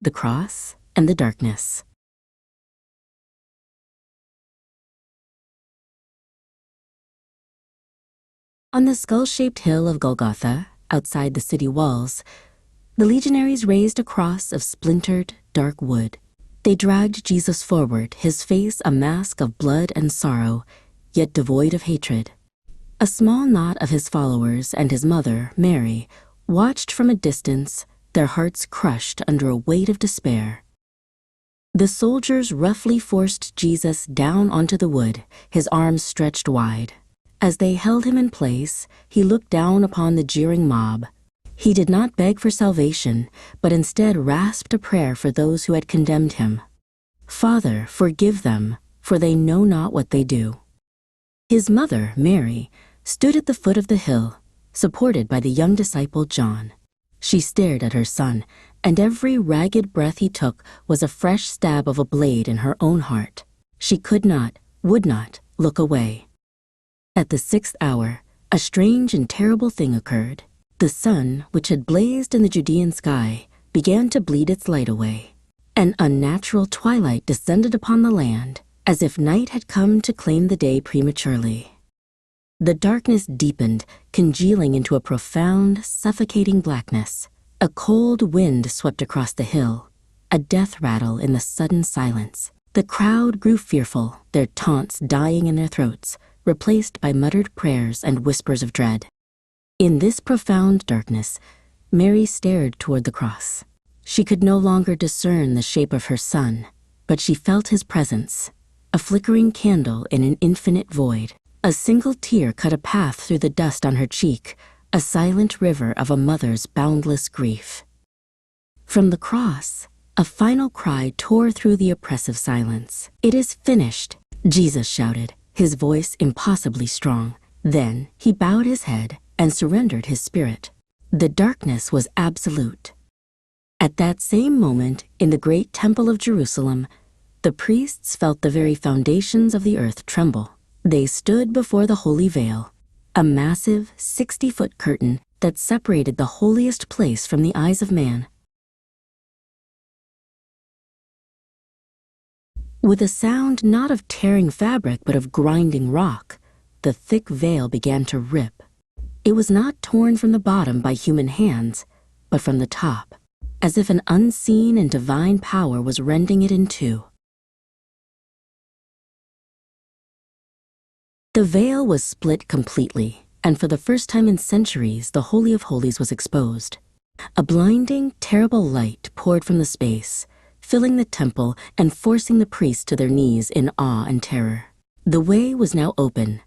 the cross, and the darkness. On the skull-shaped hill of Golgotha, outside the city walls, the legionaries raised a cross of splintered, dark wood. They dragged Jesus forward, his face a mask of blood and sorrow, yet devoid of hatred. A small knot of his followers and his mother, Mary, watched from a distance, their hearts crushed under a weight of despair. The soldiers roughly forced Jesus down onto the wood, his arms stretched wide. As they held him in place, he looked down upon the jeering mob. He did not beg for salvation, but instead rasped a prayer for those who had condemned him. "Father, forgive them, for they know not what they do." His mother, Mary, stood at the foot of the hill, supported by the young disciple John. She stared at her son, and every ragged breath he took was a fresh stab of a blade in her own heart. She could not, would not, look away. At the 6th hour, a strange and terrible thing occurred. The sun, which had blazed in the Judean sky, began to bleed its light away. An unnatural twilight descended upon the land, as if night had come to claim the day prematurely. The darkness deepened, congealing into a profound, suffocating blackness. A cold wind swept across the hill, a death rattle in the sudden silence. The crowd grew fearful, their taunts dying in their throats, replaced by muttered prayers and whispers of dread. In this profound darkness, Mary stared toward the cross. She could no longer discern the shape of her son, but she felt his presence, a flickering candle in an infinite void. A single tear cut a path through the dust on her cheek, a silent river of a mother's boundless grief. From the cross, a final cry tore through the oppressive silence. "It is finished," Jesus shouted, his voice impossibly strong. Then he bowed his head and surrendered his spirit. The darkness was absolute. At that same moment, in the great temple of Jerusalem, the priests felt the very foundations of the earth tremble. They stood before the holy veil, a massive 60-foot curtain that separated the holiest place from the eyes of man. With a sound not of tearing fabric but of grinding rock, the thick veil began to rip. It was not torn from the bottom by human hands, but from the top, as if an unseen and divine power was rending it in two. The veil was split completely, and for the first time in centuries, the Holy of Holies was exposed. A blinding, terrible light poured from the space, filling the temple and forcing the priests to their knees in awe and terror. The way was now open,